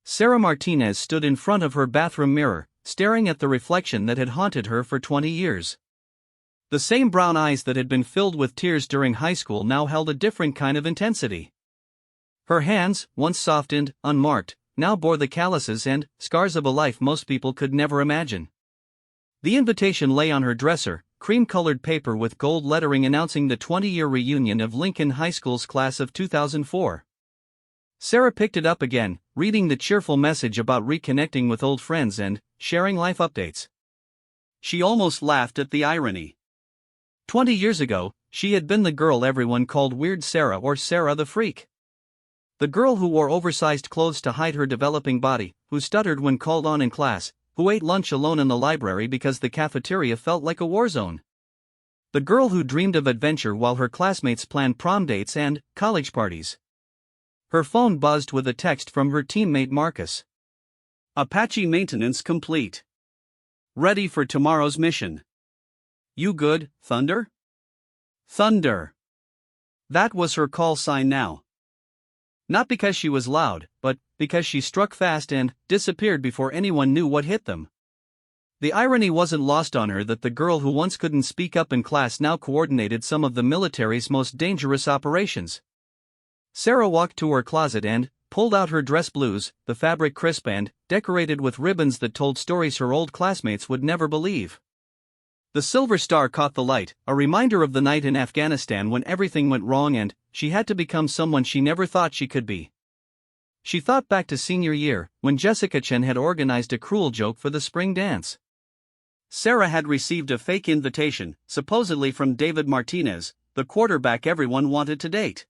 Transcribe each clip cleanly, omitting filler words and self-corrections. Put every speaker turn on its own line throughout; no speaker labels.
Sarah Martinez stood in front of her bathroom mirror, staring at the reflection that had haunted her for 20 years. The same brown eyes that had been filled with tears during high school now held a different kind of intensity. Her hands, once soft and unmarked, now bore the calluses and scars of a life most people could never imagine. The invitation lay on her dresser, cream-colored paper with gold lettering announcing the 20-year reunion of Lincoln High School's class of 2004. Sarah picked it up again, reading the cheerful message about reconnecting with old friends and sharing life updates. She almost laughed at the irony. 20 years ago, she had been the girl everyone called Weird Sarah or Sarah the Freak. The girl who wore oversized clothes to hide her developing body, who stuttered when called on in class, who ate lunch alone in the library because the cafeteria felt like a war zone. The girl who dreamed of adventure while her classmates planned prom dates and college parties. Her phone buzzed with a text from her teammate Marcus. Apache maintenance complete. Ready for tomorrow's mission. You good, Thunder? Thunder. That was her call sign now. Not because she was loud, but because she struck fast and disappeared before anyone knew what hit them. The irony wasn't lost on her that the girl who once couldn't speak up in class now coordinated some of the military's most dangerous operations. Sarah walked to her closet and pulled out her dress blues, the fabric crisp and decorated with ribbons that told stories her old classmates would never believe. The silver star caught the light, a reminder of the night in Afghanistan when everything went wrong and she had to become someone she never thought she could be. She thought back to senior year, when Jessica Chen had organized a cruel joke for the spring dance. Sarah had received a fake invitation, supposedly from David Martinez, the quarterback everyone wanted to date.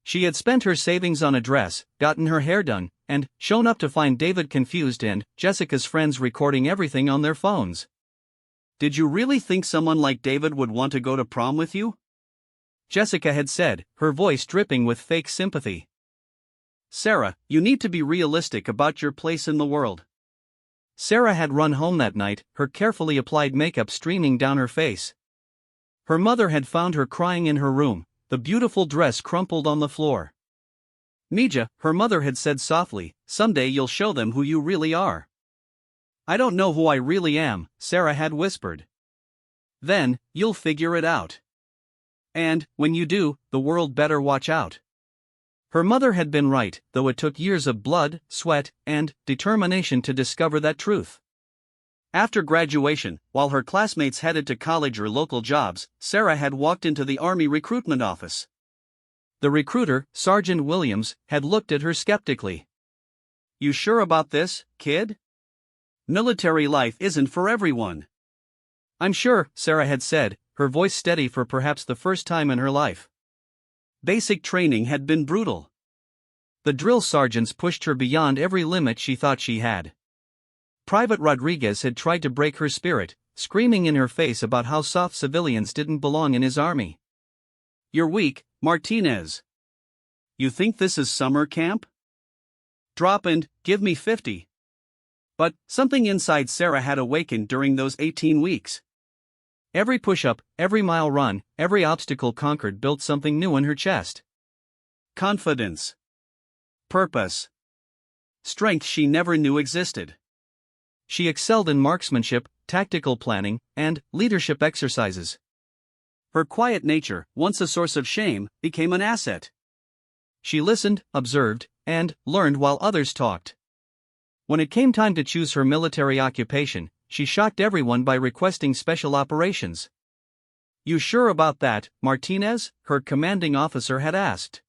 She had spent her savings on a dress, gotten her hair done, and shown up to find David confused and Jessica's friends recording everything on their phones. Did you really think someone like David would want to go to prom with you? Jessica had said, her voice dripping with fake sympathy. Sarah, you need to be realistic about your place in the world. Sarah had run home that night, her carefully applied makeup streaming down her face. Her mother had found her crying in her room, the beautiful dress crumpled on the floor. Mija, her mother had said softly, someday you'll show them who you really are. I don't know who I really am, Sarah had whispered. Then, you'll figure it out. And, when you do, the world better watch out. Her mother had been right, though it took years of blood, sweat, and determination to discover that truth. After graduation, while her classmates headed to college or local jobs, Sarah had walked into the Army recruitment office. The recruiter, Sergeant Williams, had looked at her skeptically. You sure about this, kid? Military life isn't for everyone. I'm sure, Sarah had said, her voice steady for perhaps the first time in her life. Basic training had been brutal. The drill sergeants pushed her beyond every limit she thought she had. Private Rodriguez had tried to break her spirit, screaming in her face about how soft civilians didn't belong in his army. You're weak, Martinez. You think this is summer camp? Drop and give me 50. But something inside Sarah had awakened during those 18 weeks. Every push-up, every mile run, every obstacle conquered built something new in her chest. Confidence. Purpose. Strength she never knew existed. She excelled in marksmanship, tactical planning, and leadership exercises. Her quiet nature, once a source of shame, became an asset. She listened, observed, and learned while others talked. When it came time to choose her military occupation, she shocked everyone by requesting special operations. You sure about that, Martinez? Her commanding officer had asked.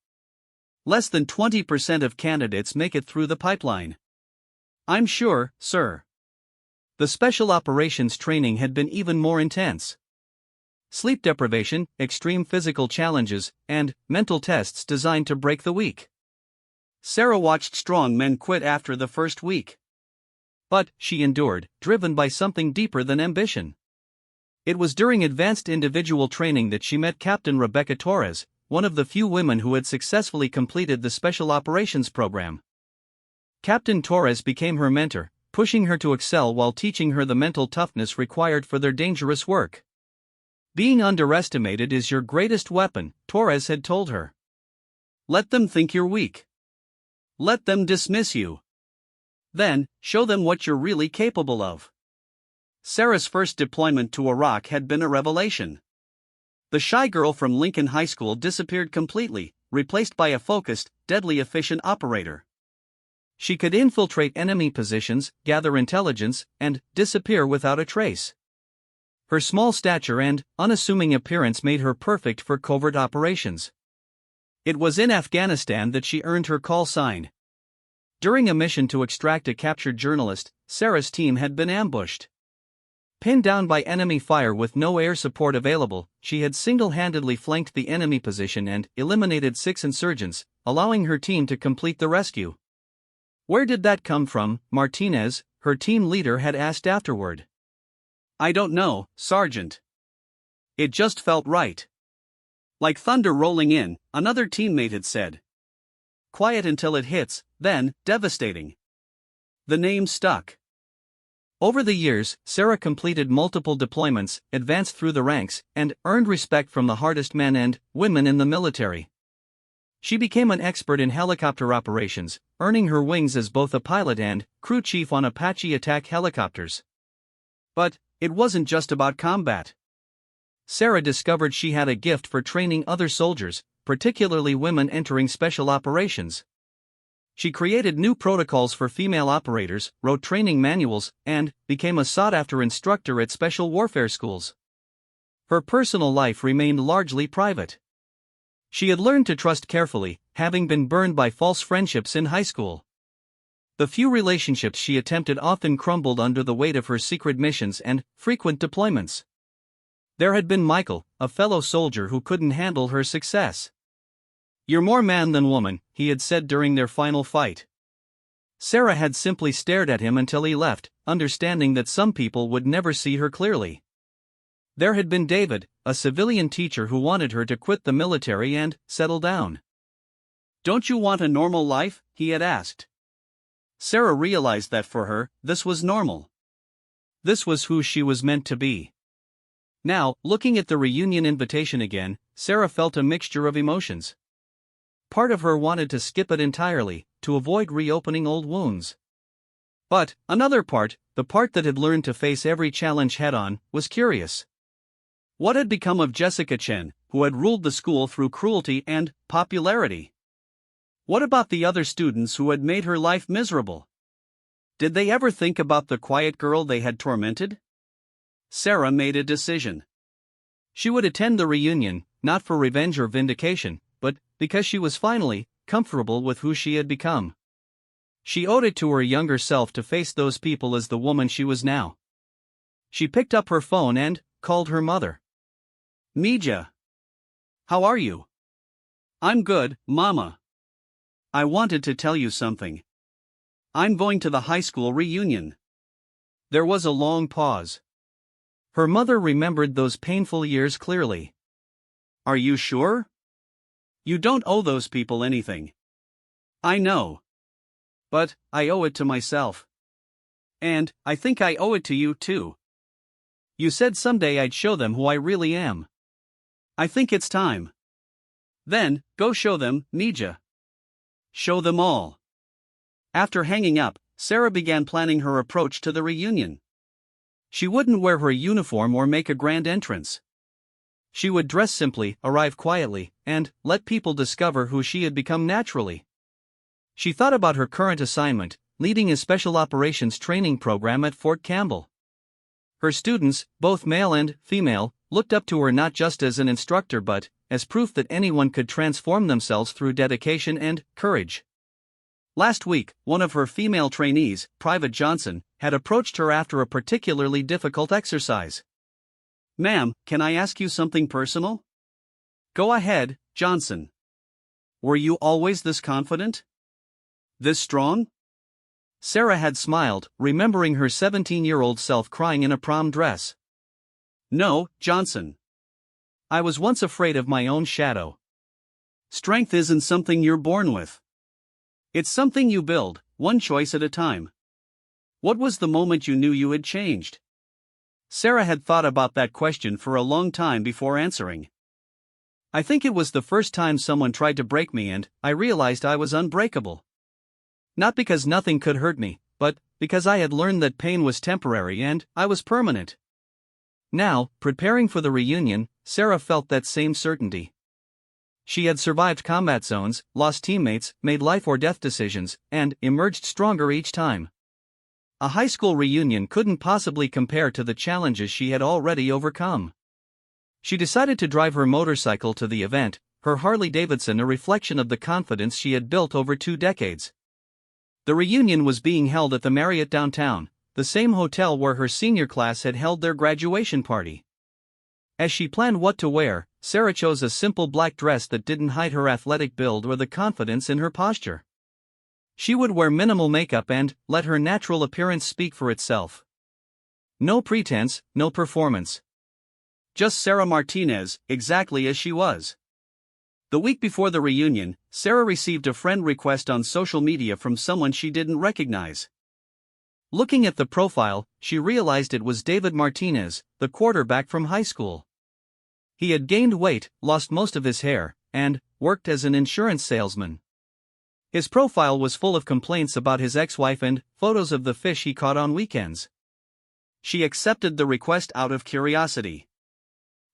Less than 20% of candidates make it through the pipeline. I'm sure, sir. The special operations training had been even more intense. Sleep deprivation, extreme physical challenges, and mental tests designed to break the weak. Sarah watched strong men quit after the first week. But she endured, driven by something deeper than ambition. It was during advanced individual training that she met Captain Rebecca Torres, one of the few women who had successfully completed the Special Operations program. Captain Torres became her mentor, pushing her to excel while teaching her the mental toughness required for their dangerous work. Being underestimated is your greatest weapon, Torres had told her. Let them think you're weak. Let them dismiss you.
Then, show them what you're really capable of. Sarah's first deployment to Iraq had been a revelation. The shy girl from Lincoln High School disappeared completely, replaced by a focused, deadly efficient operator. She could infiltrate enemy positions, gather intelligence, and disappear without a trace. Her small stature and unassuming appearance made her perfect for covert operations. It was in Afghanistan that she earned her call sign. During a mission to extract a captured journalist, Sarah's team had been ambushed. Pinned down by enemy fire with no air support available, she had single-handedly flanked the enemy position and eliminated 6 insurgents, allowing her team to complete the rescue. "Where did that come from, Martinez?" her team leader had asked afterward. "I don't know, Sergeant. It just felt right." "Like thunder rolling in," another teammate had said. "Quiet until it hits, then devastating." The name stuck. Over the years, Sarah completed multiple deployments, advanced through the ranks, and earned respect from the hardest men and women in the military. She became an expert in helicopter operations, earning her wings as both a pilot and crew chief on Apache attack helicopters. But it wasn't just about combat. Sarah discovered she had a gift for training other soldiers, particularly women entering special operations. She created new protocols for female operators, wrote training manuals, and became a sought-after instructor at special warfare schools. Her personal life remained largely private. She had learned to trust carefully, having been burned by false friendships in high school. The few relationships she attempted often crumbled under the weight of her secret missions and frequent deployments. There had been Michael, a fellow soldier who couldn't handle her success. "You're more man than woman," he had said during their final fight. Sarah had simply stared at him until he left, understanding that some people would never see her clearly. There had been David, a civilian teacher who wanted her to quit the military and settle down. "Don't you want a normal life?" he had asked. Sarah realized that for her, this was normal. This was who she was meant to be. Now, looking at the reunion invitation again, Sarah felt a mixture of emotions. Part of her wanted to skip it entirely, to avoid reopening old wounds. But another part, the part that had learned to face every challenge head-on, was curious. What had become of Jessica Chen, who had ruled the school through cruelty and popularity? What about the other students who had made her life miserable? Did they ever think about the quiet girl they had tormented? Sarah made a decision. She would attend the reunion, not for revenge or vindication, but because she was finally comfortable with who she had become. She owed it to her younger self to face those people as the woman she was now. She picked up her phone and called her mother. "Mija. How are you?" "I'm good, Mama. I wanted to tell you something. I'm going to the high school reunion." There was a long pause. Her mother remembered those painful years clearly. "Are you sure? You don't owe those people anything." "I know. But I owe it to myself. And I think I owe it to you too. You said someday I'd show them who I really am. I think it's time." "Then, go show them, Mija. Show them all." After hanging up, Sarah began planning her approach to the reunion. She wouldn't wear her uniform or make a grand entrance. She would dress simply, arrive quietly, and let people discover who she had become naturally. She thought about her current assignment, leading a special operations training program at Fort Campbell. Her students, both male and female, looked up to her not just as an instructor but as proof that anyone could transform themselves through dedication and courage. Last week, one of her female trainees, Private Johnson, had approached her after a particularly difficult exercise. "Ma'am, can I ask you something personal?" "Go ahead, Johnson." "Were you always this confident? This strong?" Sarah had smiled, remembering her 17-year-old self crying in a prom dress. "No, Johnson. I was once afraid of my own shadow. Strength isn't something you're born with. It's something you build, one choice at a time." What was the moment you knew you had changed? Sarah had thought about that question for a long time before answering. "I think it was the first time someone tried to break me and I realized I was unbreakable. Not because nothing could hurt me,
but because I had learned that pain was temporary and I was permanent. Now, preparing for the reunion, Sarah felt that same certainty. She had survived combat zones, lost teammates, made life or death decisions, and emerged stronger each time. A high school reunion couldn't possibly compare to the challenges she had already overcome. She decided to drive her motorcycle to the event, her Harley-Davidson a reflection of the confidence she had built over 2 decades. The reunion was being held at the Marriott downtown, the same hotel where her senior class had held their graduation party. As she planned what to wear, Sarah chose a simple black dress that didn't hide her athletic build or the confidence in her posture. She would wear minimal makeup and let her natural appearance speak for itself. No pretense, no performance. Just Sarah Martinez, exactly as she was. The week before the reunion, Sarah received a friend request on social media from someone she didn't recognize. Looking at the profile, she realized it was David Martinez, the quarterback from high school. He had gained weight, lost most of his hair, and worked as an insurance salesman. His profile was full of complaints about his ex-wife and photos of the fish he caught on weekends. She accepted the request out of curiosity.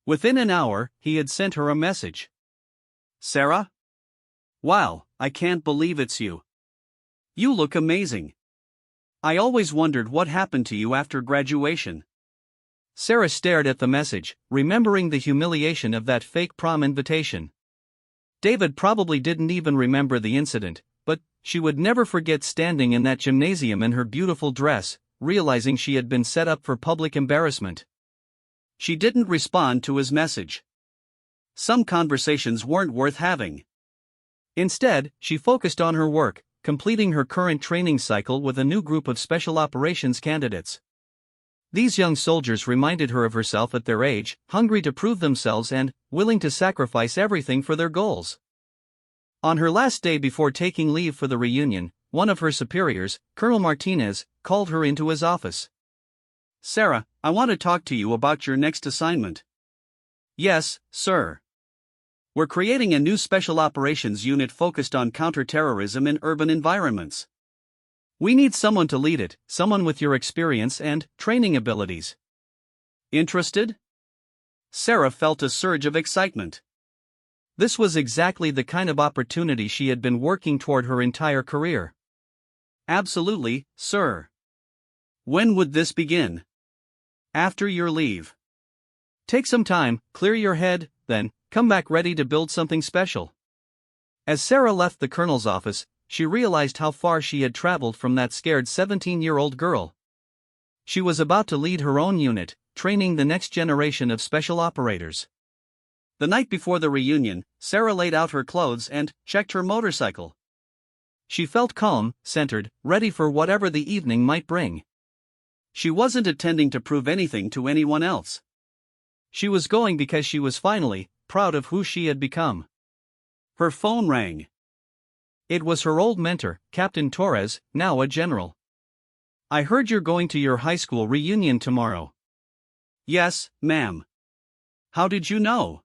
Within an hour, he had sent her a message. "Sarah? Wow, I can't believe it's you. You look amazing. I always wondered what happened to you after graduation." Sarah stared at the message, remembering the humiliation of that fake prom invitation. David probably didn't even remember the incident, but she would never forget standing in that gymnasium in her beautiful dress, realizing she had been set up for public embarrassment. She didn't respond to his message. Some conversations weren't worth having. Instead, she focused on her work, completing her current training cycle with a new group of special operations candidates. These young soldiers reminded her of herself at their age, hungry to prove themselves and willing to sacrifice everything for their goals. On her last day before taking leave for the reunion, one of her superiors, Colonel Martinez, called her into his office. "Sarah, I want to talk to you about your next assignment." "Yes, sir." "We're creating a new special operations unit focused on counterterrorism in urban environments. We need someone to lead it, someone with your experience and training abilities." "Interested?" Sarah felt a surge of excitement. This was exactly the kind of opportunity she had been working toward her entire career. "Absolutely, sir." "When would this begin?" "After your leave. Take some time, clear your head, then come back ready to build something special." As Sarah left the colonel's office, she realized how far she had traveled from that scared 17-year-old girl. She was about to lead her own unit, training the next generation of special operators. The night before the reunion, Sarah laid out her clothes and checked her motorcycle. She felt calm, centered, ready for whatever the evening might bring. She wasn't attending to prove anything to anyone else. She was going because she was finally proud of who she had become. Her phone rang. It was her old mentor, Captain Torres, now a general. "I heard you're going to your high school reunion tomorrow." "Yes, ma'am." "How did you know?"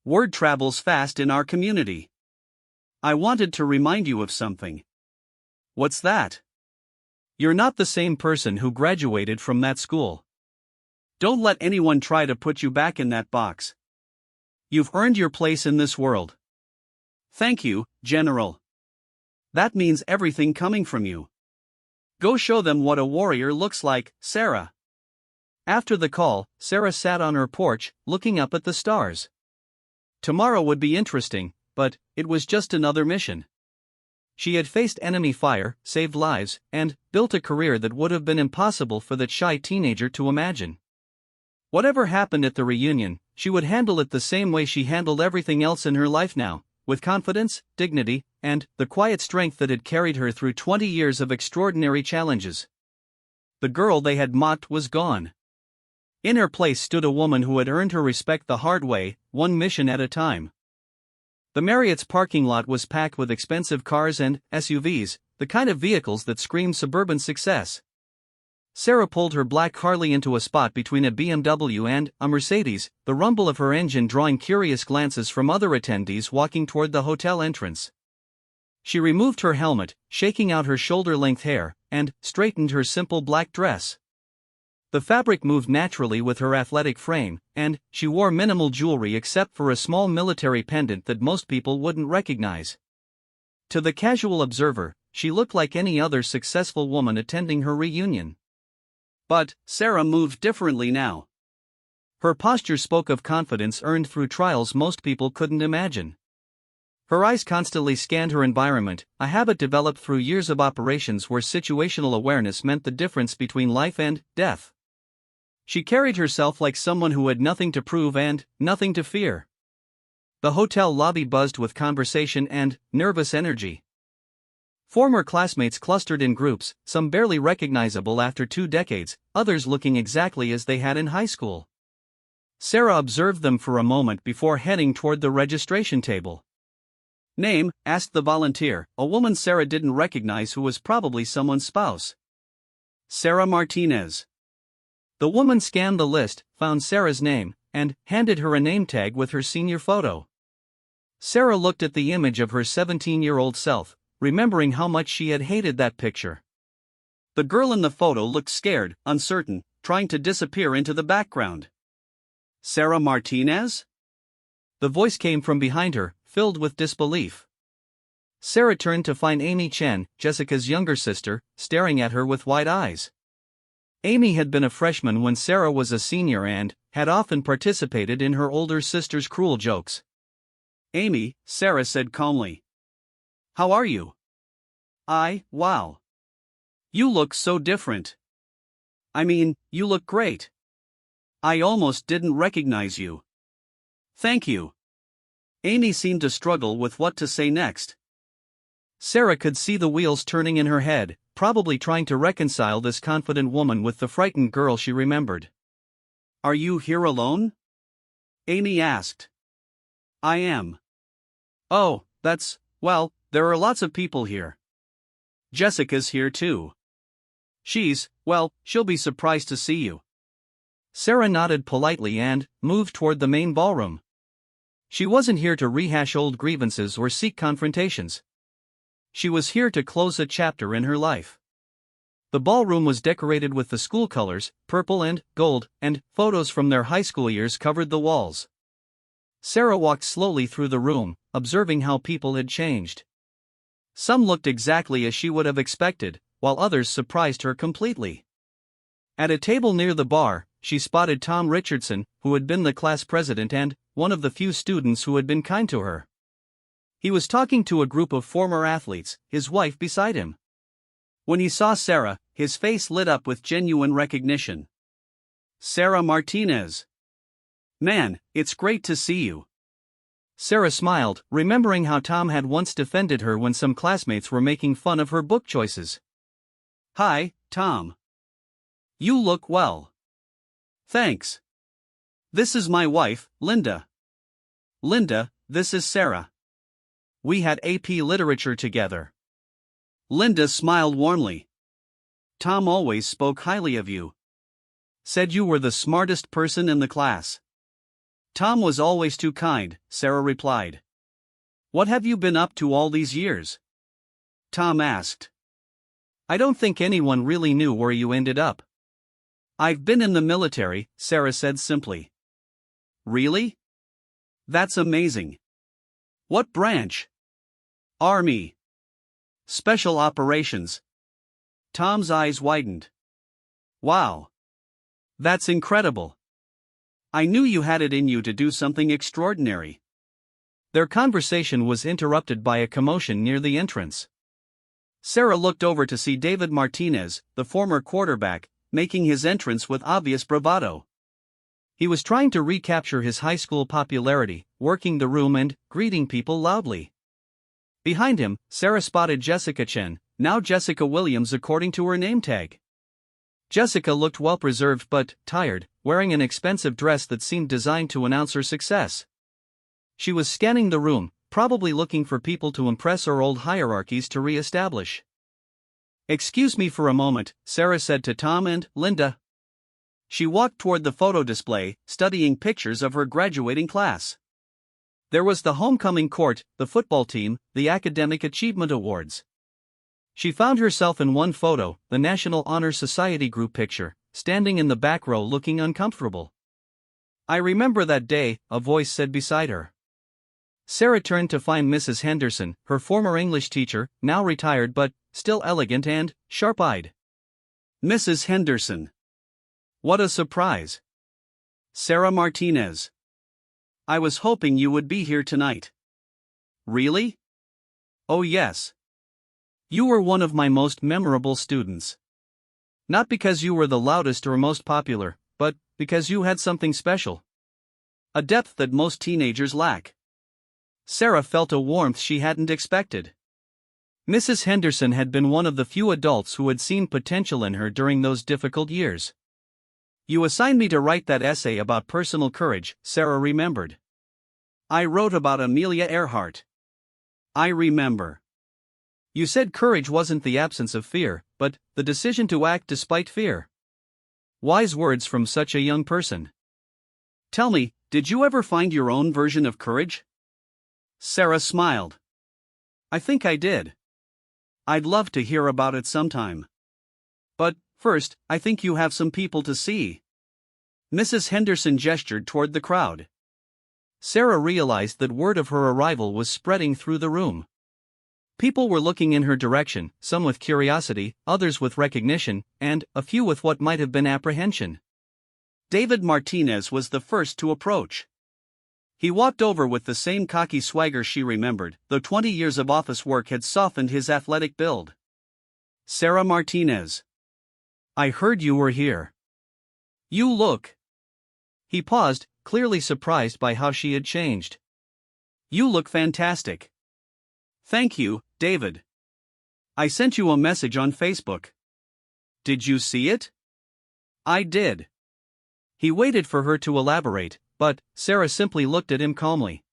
"Word travels fast in our community." "I wanted to remind you of something." "What's that?" "You're not the same person who graduated from that school. Don't let anyone try to put you back in that box. You've earned your place in this world." "Thank you, General. That means everything coming from you. Go show them what a warrior looks like, Sarah." After the call, Sarah sat on her porch, looking up at the stars. Tomorrow would be interesting, but it was just another mission. She had faced enemy fire, saved lives, and built a career that would have been impossible for that shy teenager to imagine. Whatever happened at the reunion, she would handle it the same way she handled everything else in her life now, with confidence, dignity, and the quiet strength that had carried her through 20 years of extraordinary challenges. The girl they had mocked was gone. In her place stood a woman who had earned her respect the hard way, one mission at a time. The Marriott's parking lot was packed with expensive cars and SUVs, the kind of vehicles that scream suburban success. Sarah pulled her black Harley into a spot between a BMW and a Mercedes, the rumble of her engine drawing curious glances from other attendees walking toward the hotel entrance. She removed her helmet, shaking out her shoulder-length hair, and straightened her simple black dress. The fabric moved naturally with her athletic frame, and she wore minimal jewelry except for a small military pendant that most people wouldn't recognize. To the casual observer, she looked like any other successful woman attending her reunion.
But Sarah moved differently now.
Her posture spoke of confidence earned through trials most people couldn't imagine. Her eyes constantly scanned her environment, a habit developed through years of operations where situational awareness meant the difference between life and death. She carried herself like someone who had nothing to prove and nothing to fear. The hotel lobby buzzed with conversation and nervous energy. Former classmates clustered in groups, some barely recognizable after 2 decades, others looking exactly as they had in high school. Sarah observed them for a moment before heading toward the registration table.
"Name?" asked the volunteer, a woman Sarah didn't recognize who was probably someone's spouse. "Sarah Martinez."
The woman scanned the list, found Sarah's name, and handed her a name tag with her senior photo. Sarah looked at the image of her 17-year-old self, remembering how much she had hated that picture.
The girl in the photo looked scared, uncertain, trying to disappear into the background. "Sarah Martinez?"
The voice came from behind her, filled with disbelief. Sarah turned to find Amy Chen, Jessica's younger sister, staring at her with wide eyes. Amy had been a freshman when Sarah was a senior and had often participated in her older sister's cruel jokes.
"Amy," Sarah said calmly. "How are you?" Wow. You look so different. I mean, you look great. I almost didn't recognize you." "Thank you." Amy seemed to struggle with what to say next.
Sarah could see the wheels turning in her head, probably trying to reconcile this confident woman with the frightened girl she remembered.
"Are you here alone?" Amy asked. "I am." "Oh, well, there are lots of people here. Jessica's here too. She'll be surprised to see you."
Sarah nodded politely and moved toward the main ballroom. She wasn't here to rehash old grievances or seek confrontations. She was here to close a chapter in her life. The ballroom was decorated with the school colors, purple and gold, and photos from their high school years covered the walls. Sarah walked slowly through the room, observing how people had changed. Some looked exactly as she would have expected, while others surprised her completely. At a table near the bar, she spotted Tom Richardson, who had been the class president and one of the few students who had been kind to her. He was talking to a group of former athletes, his wife beside him. When he saw Sarah, his face lit up with genuine recognition.
"Sarah Martinez. Man, it's great to see you."
Sarah smiled, remembering how Tom had once defended her when some classmates were making fun of her book choices.
"Hi, Tom. You look well." "Thanks. This is my wife, Linda." "Linda, this is Sarah. We had AP Literature together." Linda smiled warmly. "Tom always spoke highly of you. Said you were the smartest person in the class." "Tom was always too kind," Sarah replied. "What have you been up to all these years?" Tom asked.
"I don't think anyone really knew where you ended up."
"I've been in the military," Sarah said simply. "Really? That's amazing. What branch?" "Army. Special Operations." Tom's eyes widened. "Wow. That's incredible. I knew you had it in you to do something extraordinary."
Their conversation was interrupted by a commotion near the entrance.
Sarah looked over to see David Martinez, the former quarterback, making his entrance with obvious bravado.
He was trying to recapture his high school popularity, working the room and greeting people loudly. Behind him, Sarah spotted Jessica Chen, now Jessica Williams according to her name tag. Jessica looked well-preserved but tired, wearing an expensive dress that seemed designed to announce her success. She was scanning the room, probably looking for people to impress or old hierarchies to re-establish.
"Excuse me for a moment," Sarah said to Tom and Linda. She walked toward the photo display, studying pictures of her graduating class.
There was the homecoming court, the football team, the academic achievement awards. She found herself in one photo, the National Honor Society group picture, standing in the back row looking uncomfortable. "I remember that day," a voice said beside her. Sarah turned to find Mrs. Henderson, her former English teacher, now retired but still elegant and sharp-eyed.
Mrs. Henderson. What a surprise. Sarah Martinez. I was hoping you would be here tonight. Really? Oh yes. You were one of my most memorable students. Not because you were the loudest or most popular, but because you had something special. A depth that most teenagers lack. Sarah felt a warmth she hadn't expected. Mrs. Henderson had been one of the few adults who had seen potential in her during those difficult years. "You assigned me to write that essay about personal courage," Sarah remembered. "I wrote about Amelia Earhart. I remember. You said courage wasn't the absence of fear, but the decision to act despite fear." Wise words from such a young person. "Tell me, did you ever find your own version of courage?" Sarah smiled. "I think I did. I'd love to hear about it sometime. But first, I think you have some people to see." Mrs. Henderson gestured toward the crowd. Sarah realized that word of her arrival was spreading through the room. People were looking in her direction, some with curiosity, others with recognition, and a few with what might have been apprehension. David Martinez was the first to approach. He walked over with the same cocky swagger she remembered, though 20 years of office work had softened his athletic build. "Sarah Martinez. I heard you were here. You look..." He paused, clearly surprised by how she had changed. "You look fantastic." "Thank you, David. I sent you a message on Facebook. Did you see it?" "I did." He waited for her to elaborate, but Sarah simply looked at him calmly.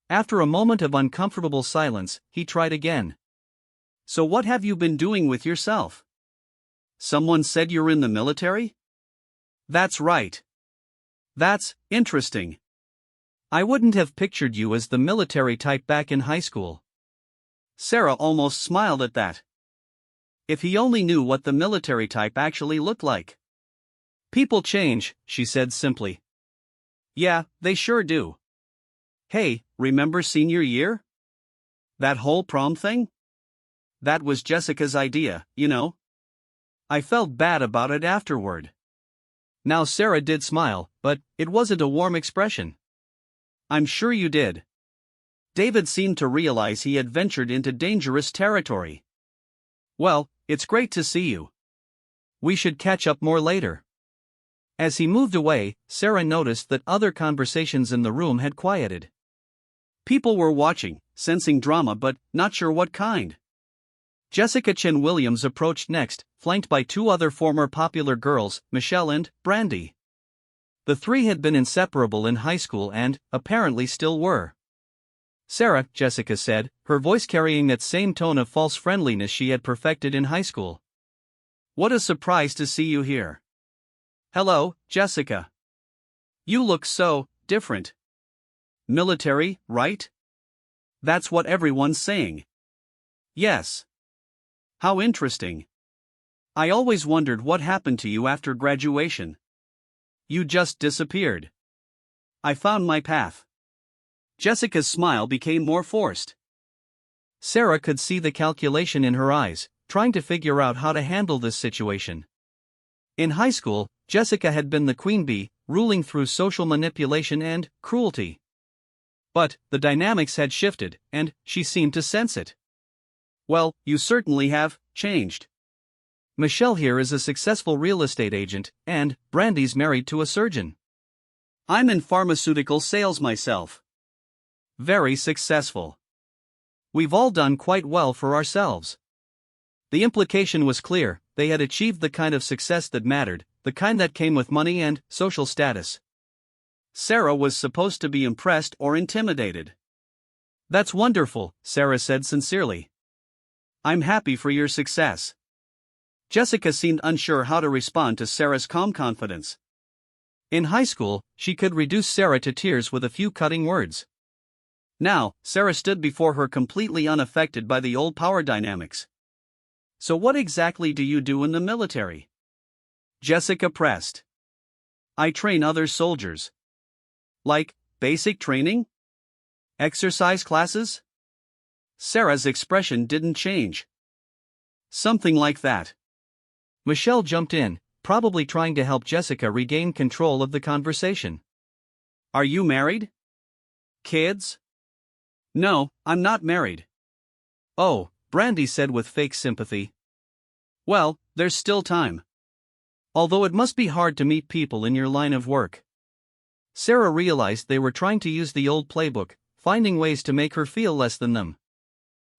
After a moment of uncomfortable silence, he tried again. "So what have you been doing with yourself? Someone said you're in the military?" "That's right." "That's interesting. I wouldn't have pictured you as the military type back in high school." Sarah almost smiled at that. If he only knew what the military type actually looked like. "People change," she said simply. "Yeah, they sure do. Hey, remember senior year? That whole prom thing? That was Jessica's idea, you know. I felt bad about it afterward." Now Sarah did smile, but it wasn't a warm expression. "I'm sure you did." David seemed to realize he had ventured into dangerous territory. "Well, it's great to see you. We should catch up more later." As he moved away, Sarah noticed that other conversations in the room had quieted. People were watching, sensing drama but not sure what kind. Jessica Chen Williams approached next, flanked by two other former popular girls, Michelle and Brandy. The three had been inseparable in high school and, apparently, still were. "Sarah," Jessica said, her voice carrying that same tone of false friendliness she had perfected in high school. "What a surprise to see you here." "Hello, Jessica. You look so different. Military, right?" "That's what everyone's saying." "Yes. How interesting. I always wondered what happened to you after graduation. You just disappeared." "I found my path." Jessica's smile became more forced. Sarah could see the calculation in her eyes, trying to figure out how to handle this situation. In high school, Jessica had been the queen bee, ruling through social manipulation and cruelty. But the dynamics had shifted, and she seemed to sense it. "Well, you certainly have changed. Michelle here is a successful real estate agent, and Brandy's married to a surgeon. I'm in pharmaceutical sales myself. Very successful. We've all done quite well for ourselves." The implication was clear: they had achieved the kind of success that mattered, the kind that came with money and social status. Sarah was supposed to be impressed or intimidated. "That's wonderful," Sarah said sincerely. "I'm happy for your success." Jessica seemed unsure how to respond to Sarah's calm confidence. In high school, she could reduce Sarah to tears with a few cutting words. Now, Sarah stood before her completely unaffected by the old power dynamics. So what exactly do you do in the military? Jessica pressed. I train other soldiers. Like, basic training? Exercise classes? Sarah's expression didn't change. Something like that.
Michelle jumped in, probably trying to help Jessica regain control of the conversation.
Are you married? Kids? No, I'm not married.
Oh, Brandy said with fake sympathy.
Well, there's still time.
Although it must be hard to meet people in your line of work. Sarah realized they were trying to use the old playbook, finding ways to make her feel less than them.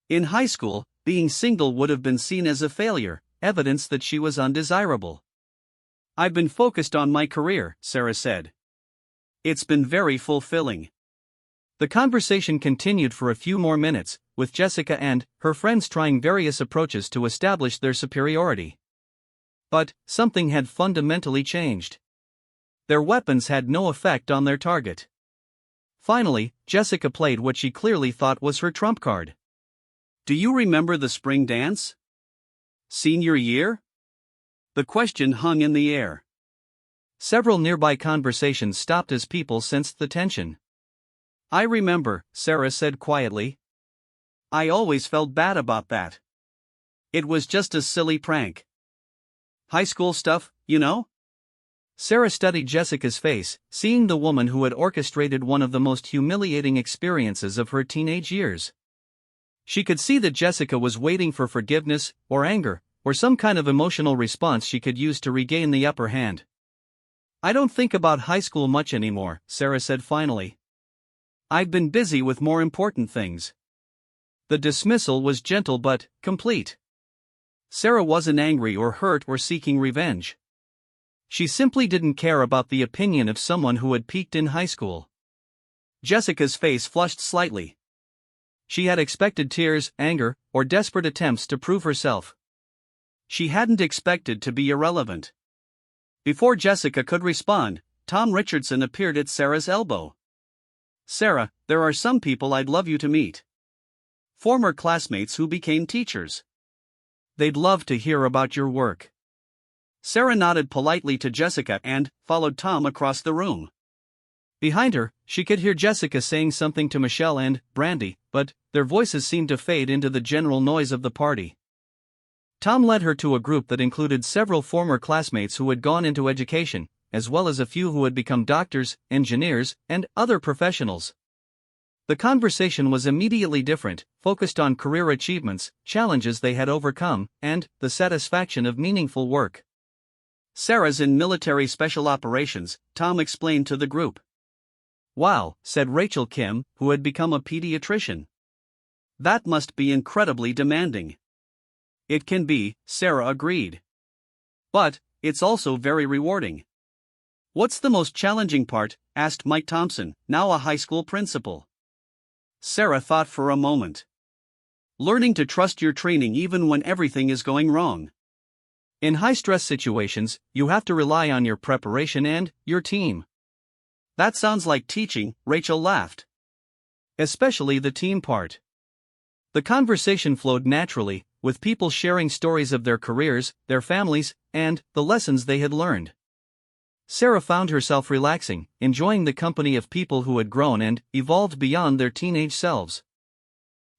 In high school, being single would have been seen as a failure, evidence that she was undesirable. I've been focused on my career, Sarah said. It's been very fulfilling.
The conversation continued for a few more minutes, with Jessica and her friends trying various approaches to establish their superiority. But something had fundamentally changed. Their weapons had no effect on their target. Finally, Jessica played what she clearly thought was her trump card.
Do you remember the spring dance? Senior year? The question hung in the air.
Several nearby conversations stopped as people sensed the tension.
I remember, Sarah said quietly. I always felt bad about that. It was just a silly prank. High school stuff, you know?
Sarah studied Jessica's face, seeing the woman who had orchestrated one of the most humiliating experiences of her teenage years. She could see that Jessica was waiting for forgiveness, or anger, or some kind of emotional response she could use to regain the upper hand. I don't think about high school much anymore, Sarah said finally. I've been busy with more important things. The dismissal was gentle but complete. Sarah wasn't angry or hurt or seeking revenge. She simply didn't care about the opinion of someone who had peaked in high school. Jessica's face flushed slightly. She had expected tears, anger, or desperate attempts to prove herself. She hadn't expected to be irrelevant. Before Jessica could respond, Tom Richardson appeared at Sarah's elbow. Sarah, there are some people I'd love you to meet. Former classmates who became teachers. They'd love to hear about your work. Sarah nodded politely to Jessica and followed Tom across the room. Behind her, she could hear Jessica saying something to Michelle and Brandy, but their voices seemed to fade into the general noise of the party. Tom led her to a group that included several former classmates who had gone into education, as well as a few who had become doctors, engineers, and other professionals. The conversation was immediately different, focused on career achievements, challenges they had overcome, and the satisfaction of meaningful work. Sarah's in military special operations, Tom explained to the group. Wow, said Rachel Kim, who had become a pediatrician. That must be incredibly demanding. It can be, Sarah agreed. But it's also very rewarding. What's the most challenging part? Asked Mike Thompson, now a high school principal. Sarah thought for a moment. Learning to trust your training even when everything is going wrong. In high-stress situations, you have to rely on your preparation and your team. That sounds like teaching, Rachel laughed. Especially the team part. The conversation flowed naturally, with people sharing stories of their careers, their families, and the lessons they had learned. Sarah found herself relaxing, enjoying the company of people who had grown and evolved beyond their teenage selves.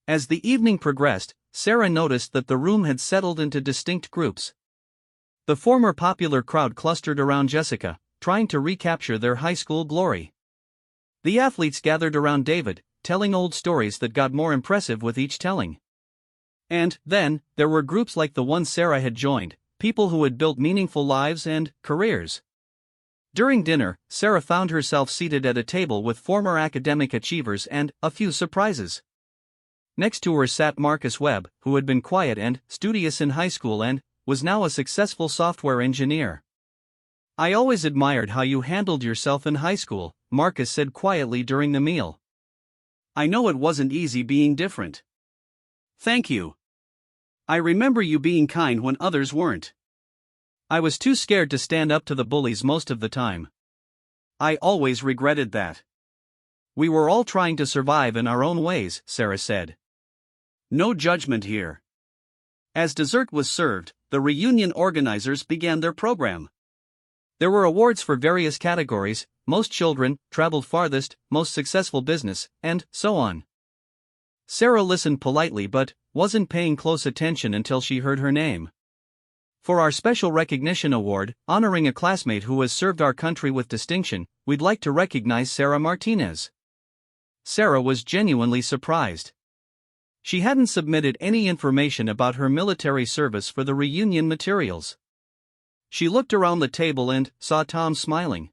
As the evening progressed, Sarah noticed that the room had settled into distinct groups. The former popular crowd clustered around Jessica, trying to recapture their high school glory. The athletes gathered around David, telling old stories that got more impressive with each telling. And then, there were groups like the one Sarah had joined, people who had built meaningful lives and careers. During dinner, Sarah found herself seated at a table with former academic achievers and a few surprises. Next to her sat Marcus Webb, who had been quiet and studious in high school and was now a successful software engineer. I always admired how you handled yourself in high school, Marcus said quietly during the meal. I know it wasn't easy being different. Thank you. I remember you being kind when others weren't. I was too scared to stand up to the bullies most of the time. I always regretted that. We were all trying to survive in our own ways, Sarah said.
No judgment here. As dessert was served, the reunion organizers began their program.
There were awards for various categories: most children, traveled farthest, most successful business, and so on. Sarah listened politely but wasn't paying close attention until she heard her name. For our special recognition award, honoring a classmate who has served our country with distinction, we'd like to recognize Sarah Martinez. Sarah was genuinely surprised. She hadn't submitted any information about her military service for the reunion materials. She looked around the table and saw Tom smiling.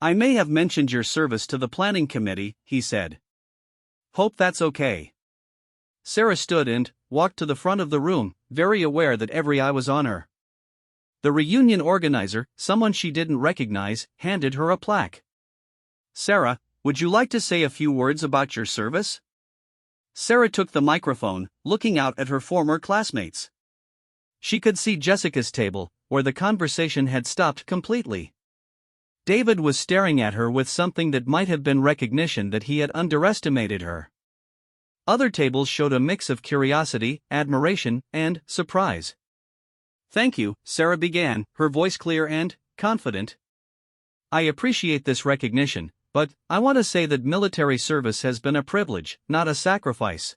I may have mentioned your service to the planning committee, he said. Hope that's okay.
Sarah stood and walked to the front of the room, very aware that every eye was on her. The reunion organizer, someone she didn't recognize, handed her a plaque.
Sarah, would you like to say a few words about your service? Sarah took the microphone, looking out at her former classmates.
She could see Jessica's table, where the conversation had stopped completely. David was staring at her with something that might have been recognition that he had underestimated her. Other tables showed a mix of curiosity, admiration, and surprise.
Thank you, Sarah began, her voice clear and confident.
I appreciate this recognition, but I want to say that military service has been a privilege, not a sacrifice.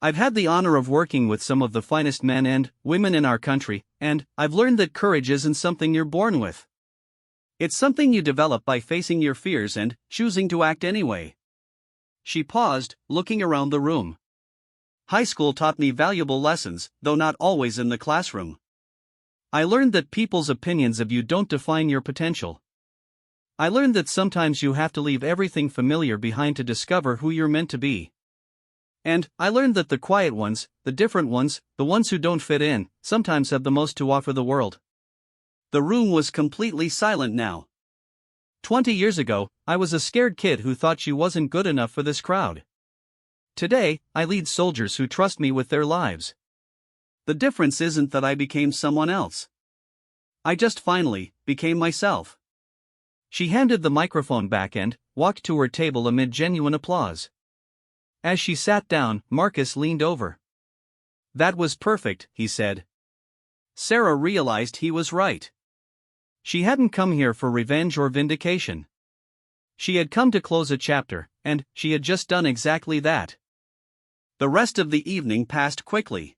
I've had the honor of working with some of the finest men and women in our country, and I've learned that courage isn't something you're born with. It's something you develop by facing your fears and choosing to act anyway. She paused, looking around the room. High school taught me valuable lessons, though not always in the classroom. I learned that people's opinions of you don't define your potential. I learned that sometimes you have to leave everything familiar behind to discover who you're meant to be. And I learned that the quiet ones, the different ones, the ones who don't fit in, sometimes have the most to offer the world.
The room was completely silent now.
20 years ago, I was a scared kid who thought she wasn't good enough for this crowd. Today, I lead soldiers who trust me with their lives.
The difference isn't that I became someone else. I just finally became myself.
She handed the microphone back and walked to her table amid genuine applause. As she sat down, Marcus leaned over.
That was perfect, he said. Sarah realized he was right.
She hadn't come here for revenge or vindication. She had come to close a chapter, and she had just done exactly that.
The rest of the evening passed quickly.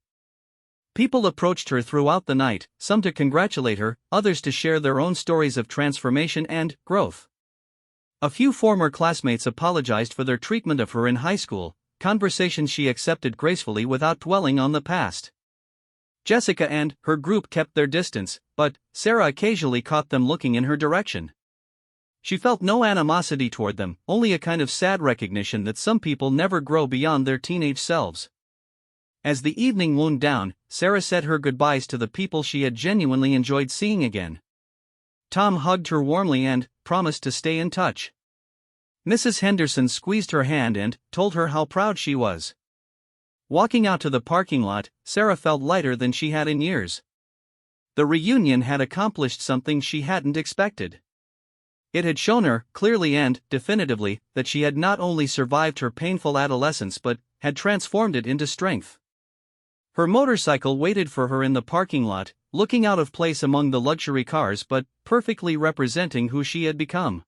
People approached her throughout the night, some to congratulate her, others to share their own stories of transformation and growth. A few former classmates apologized for their treatment of her in high school, conversations she accepted gracefully without dwelling on the past. Jessica and her group kept their distance, but Sarah occasionally caught them looking in her direction. She felt no animosity toward them, only a kind of sad recognition that some people never grow beyond their teenage selves. As the evening wound down, Sarah said her goodbyes to the people she had genuinely enjoyed seeing again. Tom hugged her warmly and promised to stay in touch. Mrs. Henderson squeezed her hand and told her how proud she was. Walking out to the parking lot, Sarah felt lighter than she had in years. The reunion had accomplished something she hadn't expected. It had shown her, clearly and definitively, that she had not only survived her painful adolescence but had transformed it into strength. Her motorcycle waited for her in the parking lot, looking out of place among the luxury cars but perfectly representing who she had become.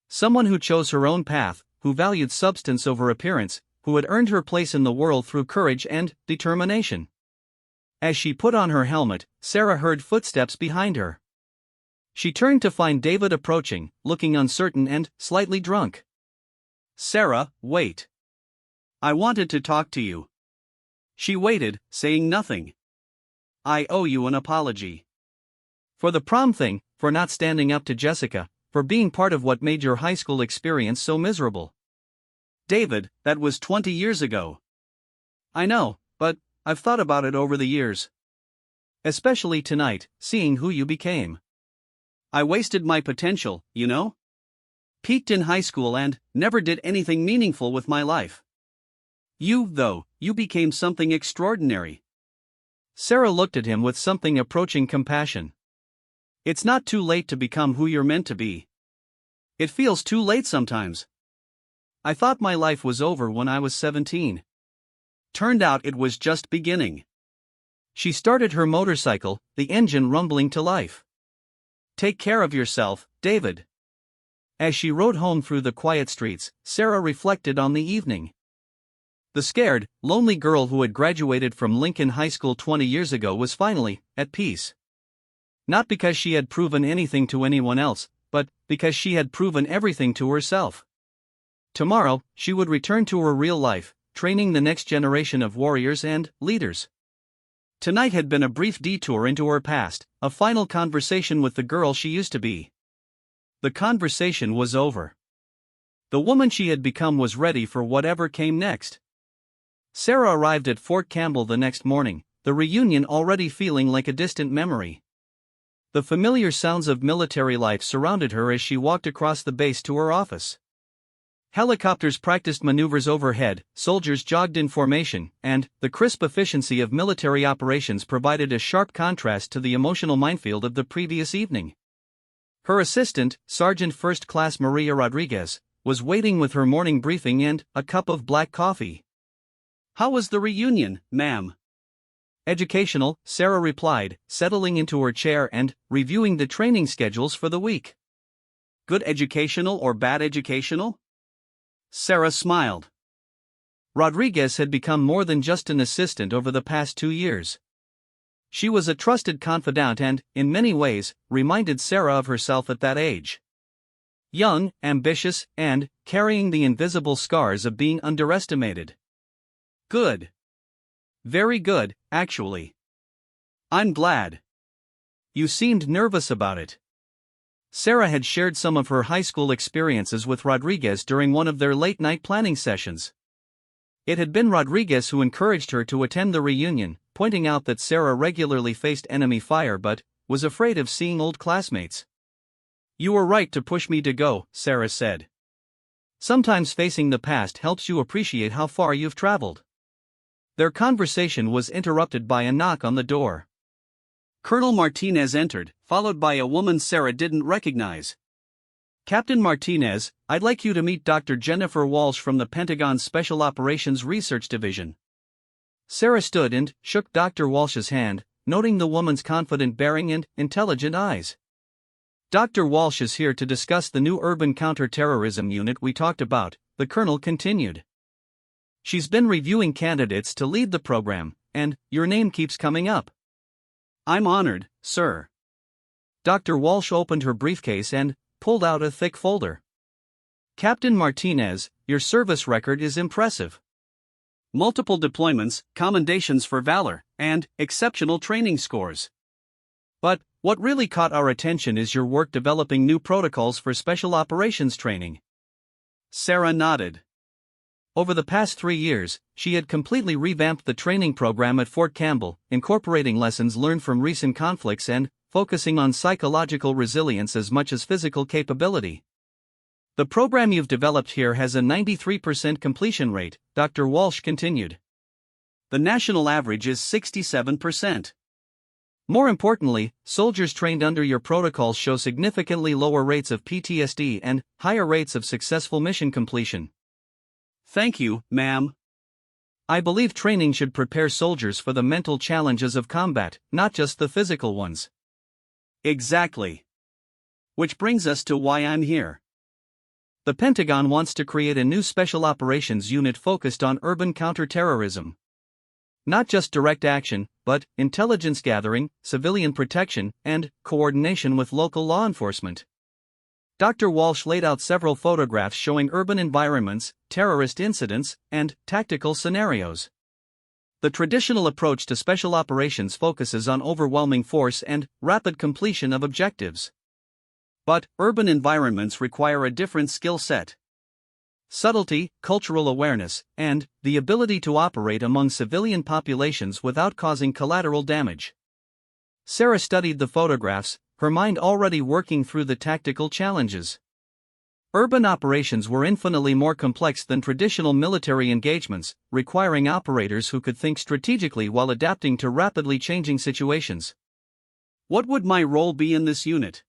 Someone who chose her own path, who valued substance over appearance, who had earned her place in the world through courage and determination. As she put on her helmet, Sarah heard footsteps behind her. She turned to find David approaching, looking uncertain and slightly drunk.
Sarah, wait. I wanted to talk to you. She waited, saying nothing. I owe you an apology.
For the prom thing, for not standing up to Jessica, for being part of what made your high school experience so miserable.
David, that was 20 years ago.
I know, but I've thought about it over the years. Especially tonight, seeing who you became.
I wasted my potential, you know? Peaked in high school and never did anything meaningful with my life. You, though, you became something extraordinary.
Sarah looked at him with something approaching compassion.
It's not too late to become who you're meant to be. It feels too late sometimes. I thought my life was over when I was 17. Turned out it was just beginning.
She started her motorcycle, the engine rumbling to life.
Take care of yourself, David.
As she rode home through the quiet streets, Sarah reflected on the evening. The scared, lonely girl who had graduated from Lincoln High School 20 years ago was finally at peace. Not because she had proven anything to anyone else, but because she had proven everything to herself. Tomorrow, she would return to her real life, training the next generation of warriors and leaders. Tonight had been a brief detour into her past, a final conversation with the girl she used to be. The conversation was over. The woman she had become was ready for whatever came next. Sarah arrived at Fort Campbell the next morning, the reunion already feeling like a distant memory. The familiar sounds of military life surrounded her as she walked across the base to her office. Helicopters practiced maneuvers overhead, soldiers jogged in formation, and the crisp efficiency of military operations provided a sharp contrast to the emotional minefield of the previous evening. Her assistant, Sergeant First Class Maria Rodriguez, was waiting with her morning briefing and a cup of black coffee.
How was the reunion, ma'am?
Educational, Sarah replied, settling into her chair and reviewing the training schedules for the week.
Good educational or bad educational? Sarah smiled.
Rodriguez had become more than just an assistant over the past 2 years. She was a trusted confidant and, in many ways, reminded Sarah of herself at that age. Young, ambitious, and carrying the invisible scars of being underestimated.
Good.
Very good, actually.
I'm glad.
You seemed nervous about it. Sarah had shared some of her high school experiences with Rodriguez during one of their late-night planning sessions. It had been Rodriguez who encouraged her to attend the reunion, pointing out that Sarah regularly faced enemy fire but was afraid of seeing old classmates. You were right to push me to go, Sarah said. Sometimes facing the past helps you appreciate how far you've traveled. Their conversation was interrupted by a knock on the door.
Colonel Martinez entered, followed by a woman Sarah didn't recognize.
Captain Martinez, I'd like you to meet Dr. Jennifer Walsh from the Pentagon's Special Operations Research Division. Sarah stood and shook Dr. Walsh's hand, noting the woman's confident bearing and intelligent eyes. Dr. Walsh is here to discuss the new urban counterterrorism unit we talked about, the colonel continued. She's been reviewing candidates to lead the program, and your name keeps coming up.
I'm honored, sir.
Dr. Walsh opened her briefcase and pulled out a thick folder. Captain Martinez, your service record is impressive.
Multiple deployments, commendations for valor, and exceptional training scores.
But what really caught our attention is your work developing new protocols for special operations training.
Sarah nodded.
Over the past 3 years, she had completely revamped the training program at Fort Campbell, incorporating lessons learned from recent conflicts and focusing on psychological resilience as much as physical capability. The program you've developed here has a 93% completion rate, Dr. Walsh continued.
The national average is 67%.
More importantly, soldiers trained under your protocols show significantly lower rates of PTSD and higher rates of successful mission completion.
Thank you, ma'am.
I believe training should prepare soldiers for the mental challenges of combat, not just the physical ones.
Exactly. Which brings us to why I'm here.
The Pentagon wants to create a new special operations unit focused on urban counterterrorism. Not just direct action, but intelligence gathering, civilian protection, and coordination with local law enforcement. Dr. Walsh laid out several photographs showing urban environments, terrorist incidents, and tactical scenarios. The traditional approach to special operations focuses on overwhelming force and rapid completion of objectives. But urban environments require a different skill set. Subtlety, cultural awareness, and the ability to operate among civilian populations without causing collateral damage. Sarah studied the photographs, her mind already working through the tactical challenges. Urban operations were infinitely more complex than traditional military engagements, requiring operators who could think strategically while adapting to rapidly changing situations.
What would my role be in this unit?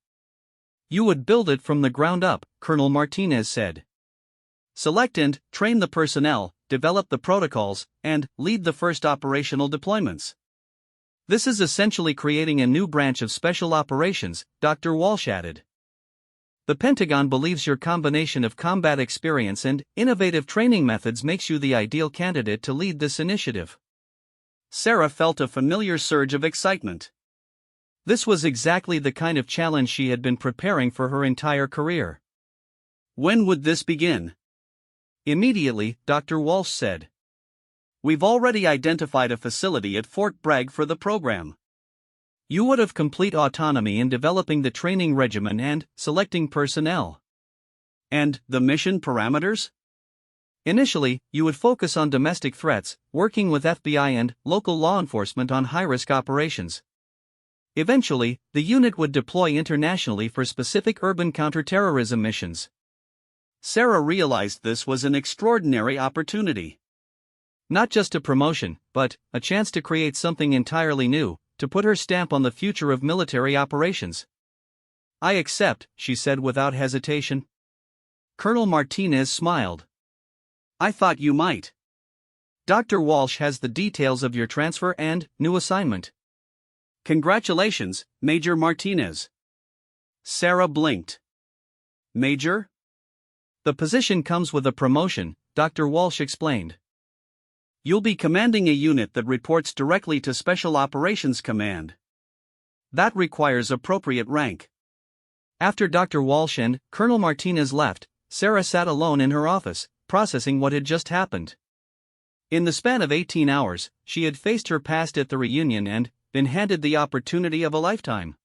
You would build it from the ground up, Colonel Martinez said.
select and train the personnel, develop the protocols, and lead the first operational deployments. This is essentially creating a new branch of special operations, Dr. Walsh added. The Pentagon believes your combination of combat experience and innovative training methods makes you the ideal candidate to lead this initiative. Sarah felt a familiar surge of excitement. This was exactly the kind of challenge she had been preparing for her entire career. When would this begin? Immediately, Dr. Walsh said. We've already identified a facility at Fort Bragg for the program. You would have complete autonomy in developing the training regimen and selecting personnel. And the mission parameters? Initially, you would focus on domestic threats, working with FBI and local law enforcement on high-risk operations. Eventually, the unit would deploy internationally for specific urban counterterrorism missions. Sarah realized this was an extraordinary opportunity. Not just a promotion, but a chance to create something entirely new, to put her stamp on the future of military operations. I accept, she said without hesitation. Colonel Martinez smiled. I thought you might. Dr. Walsh has the details of your transfer and new assignment. Congratulations, Major Martinez. Sarah blinked. Major? The position comes with a promotion, Dr. Walsh explained. You'll be commanding a unit that reports directly to Special Operations Command. That requires appropriate rank. After Dr. Walsh and Colonel Martinez left, Sarah sat alone in her office, processing what had just happened. In the span of 18 hours, she had faced her past at the reunion and been handed the opportunity of a lifetime.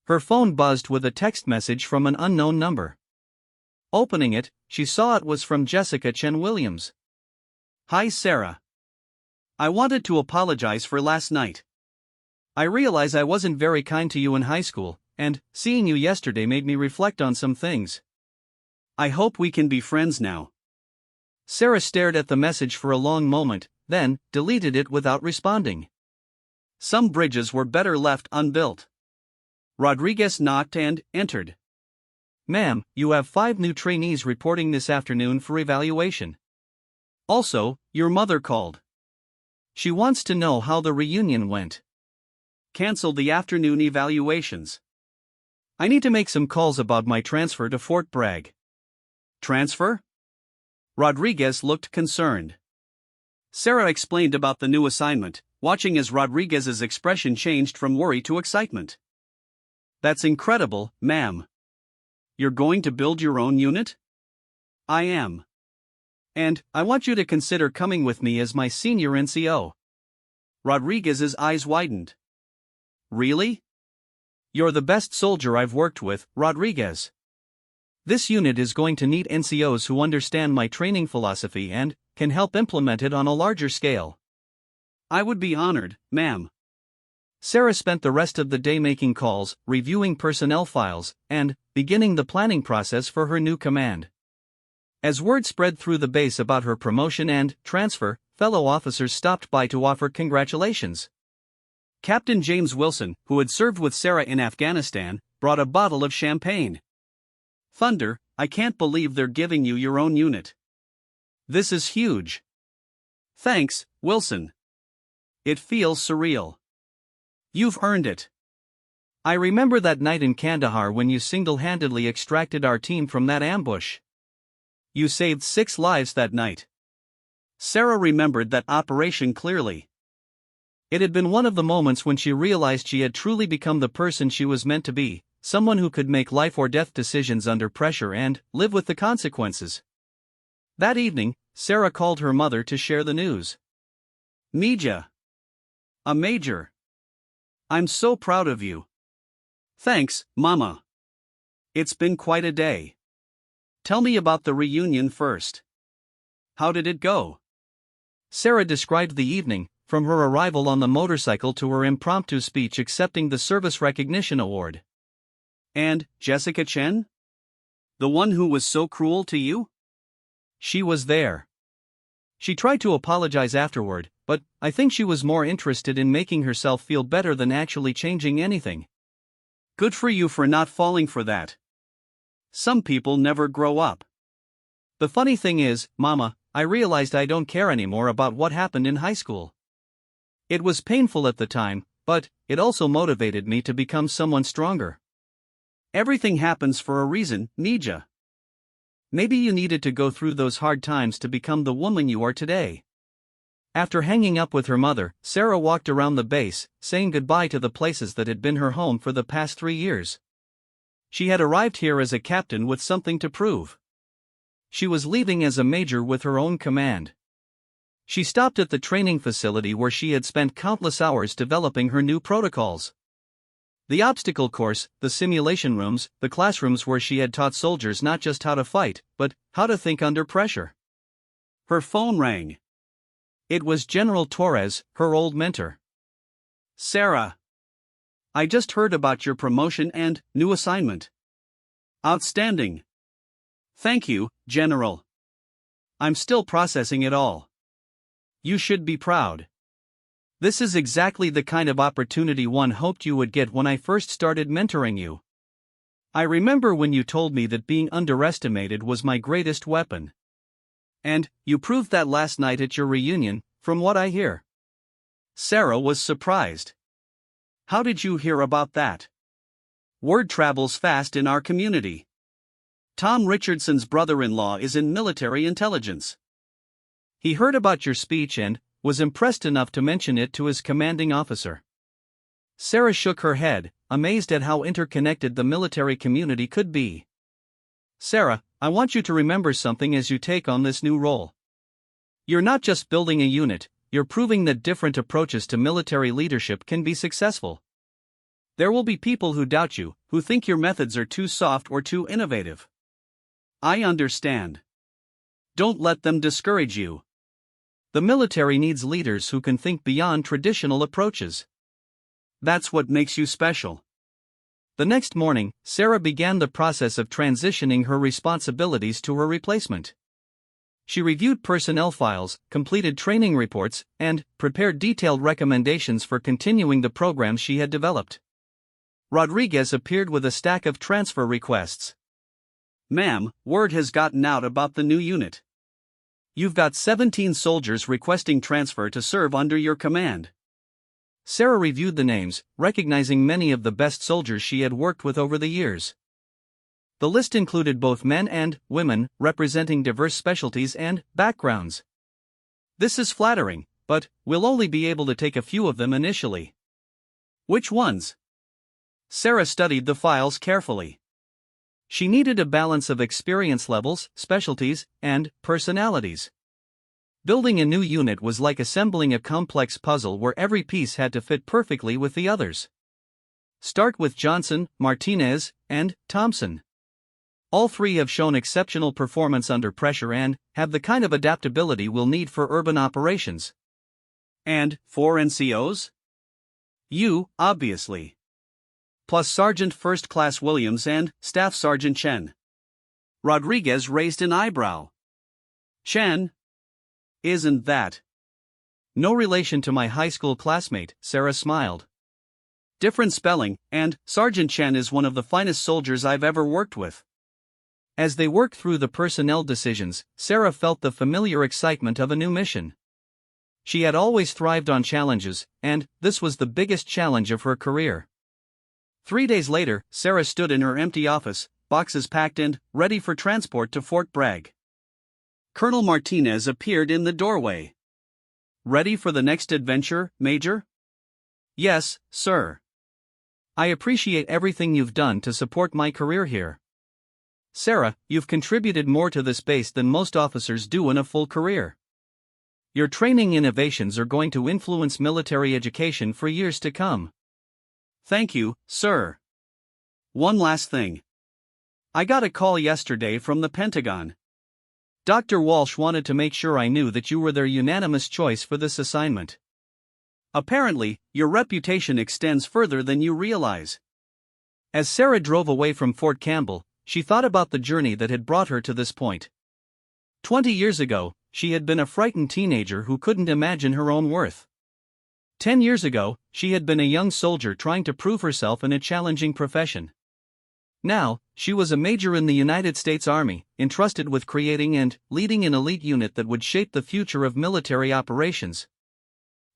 Her phone buzzed with a text message from an unknown number. Opening it, she saw it was from Jessica Chen Williams. Hi Sarah. I wanted to apologize for last night. I realize I wasn't very kind to you in high school, and seeing you yesterday made me reflect on some things. I hope we can be friends now. Sarah stared at the message for a long moment, then deleted it without responding. Some bridges were better left unbuilt. Rodriguez knocked and entered. Ma'am, you have 5 new trainees reporting this afternoon for evaluation. Also, your mother called. She wants to know how the reunion went. Cancel the afternoon evaluations. I need to make some calls about my transfer to Fort Bragg. Transfer? Rodriguez looked concerned. Sarah explained about the new assignment, watching as Rodriguez's expression changed from worry to excitement. That's incredible, ma'am. You're going to build your own unit? I am. And I want you to consider coming with me as my senior NCO. Rodriguez's eyes widened. Really? You're the best soldier I've worked with, Rodriguez. This unit is going to need NCOs who understand my training philosophy and can help implement it on a larger scale. I would be honored, ma'am. Sarah spent the rest of the day making calls, reviewing personnel files, and beginning the planning process for her new command. As word spread through the base about her promotion and transfer, fellow officers stopped by to offer congratulations. Captain James Wilson, who had served with Sarah in Afghanistan, brought a bottle of champagne. Thunder, I can't believe they're giving you your own unit. This is huge. Thanks, Wilson. It feels surreal. You've earned it. I remember that night in Kandahar when you single-handedly extracted our team from that ambush. You saved 6 lives that night. Sarah remembered that operation clearly. It had been one of the moments when she realized she had truly become the person she was meant to be, someone who could make life-or-death decisions under pressure and live with the consequences. That evening, Sarah called her mother to share the news. Mija. A major. I'm so proud of you. Thanks, Mama. It's been quite a day. Tell me about the reunion first. How did it go? Sarah described the evening, from her arrival on the motorcycle to her impromptu speech accepting the Service Recognition Award. And Jessica Chen? The one who was so cruel to you? She was there. She tried to apologize afterward, but I think she was more interested in making herself feel better than actually changing anything. Good for you for not falling for that. Some people never grow up.
The funny thing is, Mama, I realized I don't care anymore about what happened in high school. It was painful at the time, but it also motivated me to become someone stronger.
Everything happens for a reason, Nija. Maybe you needed to go through those hard times to become the woman you are today.
After hanging up with her mother, Sarah walked around the base, saying goodbye to the places that had been her home for the past 3 years. She had arrived here as a captain with something to prove. She was leaving as a major with her own command. She stopped at the training facility where she had spent countless hours developing her new protocols. The obstacle course, the simulation rooms, the classrooms where she had taught soldiers not just how to fight, but how to think under pressure.
Her phone rang.
It was General Torres, her old mentor.
Sarah. I just heard about your promotion and new assignment. Outstanding. Thank you, General. I'm still processing it all.
You should be proud. This is exactly the kind of opportunity one hoped you would get when I first started mentoring you. I remember when you told me that being underestimated was my greatest weapon. And you proved that last night at your reunion, from what I hear.
Sarah was surprised. How did you hear about that? Word travels fast in our community. Tom Richardson's brother-in-law is in military intelligence.
He heard about your speech and was impressed enough to mention it to his commanding officer. Sarah shook her head, amazed at how interconnected the military community could be. Sarah, I want you to remember something as you take on this new role. You're not just building a unit, you're proving that different approaches to military leadership can be successful. There will be people who doubt you, who think your methods are too soft or too innovative.
I understand. Don't let them discourage you.
The military needs leaders who can think beyond traditional approaches.
That's what makes you special.
The next morning, Sarah began the process of transitioning her responsibilities to her replacement. She reviewed personnel files, completed training reports, and prepared detailed recommendations for continuing the programs she had developed. Rodriguez appeared with a stack of transfer requests.
Ma'am, word has gotten out about the new unit. You've got 17 soldiers requesting transfer to serve under your command.
Sarah reviewed the names, recognizing many of the best soldiers she had worked with over the years. The list included both men and women, representing diverse specialties and backgrounds.
This is flattering, but we'll only be able to take a few of them initially. Which ones? Sarah studied the files carefully.
She needed a balance of experience levels, specialties, and personalities. Building a new unit was like assembling a complex puzzle where every piece had to fit perfectly with the others. Start with Johnson, Martinez, and Thompson. All three have shown exceptional performance under pressure and have the kind of adaptability we'll need for urban operations.
And 4 NCOs? You, obviously. Plus Sergeant First Class Williams and Staff Sergeant Chen. Rodriguez raised an eyebrow. Chen? Isn't that?
No relation to my high school classmate, Sarah smiled.
Different spelling, and Sergeant Chen is one of the finest soldiers I've ever worked with.
As they worked through the personnel decisions, Sarah felt the familiar excitement of a new mission. She had always thrived on challenges, and this was the biggest challenge of her career.
3 days later, Sarah stood in her empty office, boxes packed and ready for transport to Fort Bragg. Colonel Martinez appeared in the doorway. Ready for the next adventure, Major?
Yes, sir. I appreciate everything you've done to support my career here. Sarah, you've contributed more to this base than most officers do in a full career. Your training innovations are going to influence military education for years to come.
Thank you, sir. One last thing. I got a call yesterday from the Pentagon.
Dr. Walsh wanted to make sure I knew that you were their unanimous choice for this assignment.
Apparently, your reputation extends further than you realize.
As Sarah drove away from Fort Campbell, she thought about the journey that had brought her to this point. 20 years ago, she had been a frightened teenager who couldn't imagine her own worth. 10 years ago, she had been a young soldier trying to prove herself in a challenging profession. Now, she was a major in the United States Army, entrusted with creating and leading an elite unit that would shape the future of military operations.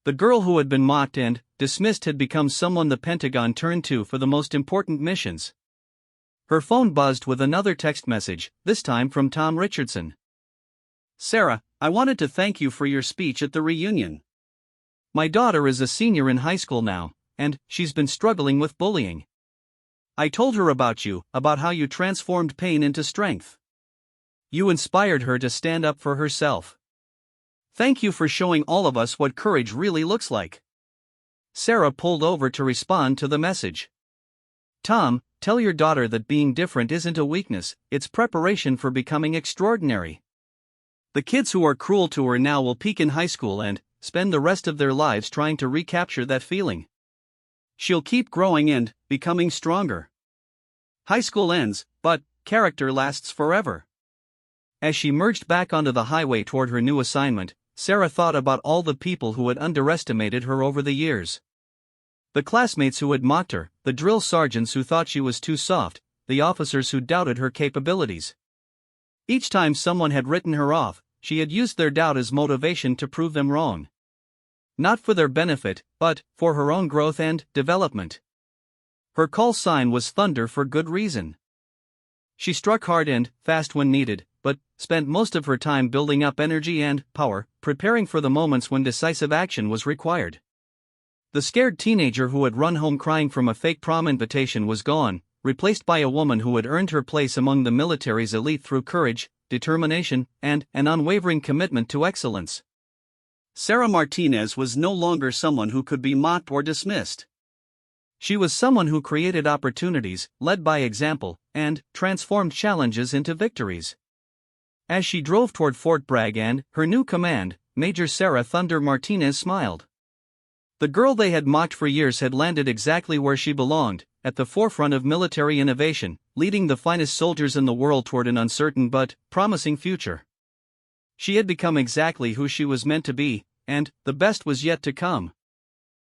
The girl who had been mocked and dismissed had become someone the Pentagon turned to for the most important missions. Her phone buzzed with another text message, this time from Tom Richardson.
Sarah, I wanted to thank you for your speech at the reunion.
My daughter is a senior in high school now, and she's been struggling with bullying. I told her about you, about how you transformed pain into strength. You inspired her to stand up for herself.
Thank you for showing all of us what courage really looks like.
Sarah pulled over to respond to the message. Tom, tell your daughter that being different isn't a weakness, it's preparation for becoming extraordinary. The kids who are cruel to her now will peak in high school and spend the rest of their lives trying to recapture that feeling. She'll keep growing and becoming stronger. High school ends, but character lasts forever. As she merged back onto the highway toward her new assignment, Sarah thought about all the people who had underestimated her over the years. The classmates who had mocked her, the drill sergeants who thought she was too soft, the officers who doubted her capabilities. Each time someone had written her off, she had used their doubt as motivation to prove them wrong. Not for their benefit, but for her own growth and development. Her call sign was thunder for good reason. She struck hard and fast when needed, but spent most of her time building up energy and power, preparing for the moments when decisive action was required. The scared teenager who had run home crying from a fake prom invitation was gone, replaced by a woman who had earned her place among the military's elite through courage, determination, and an unwavering commitment to excellence.
Sarah Martinez was no longer someone who could be mocked or dismissed.
She was someone who created opportunities, led by example, and transformed challenges into victories. As she drove toward Fort Bragg and her new command, Major Sarah Thunder Martinez smiled. The girl they had mocked for years had landed exactly where she belonged, at the forefront of military innovation, leading the finest soldiers in the world toward an uncertain but promising future. She had become exactly who she was meant to be, and the best was yet to come.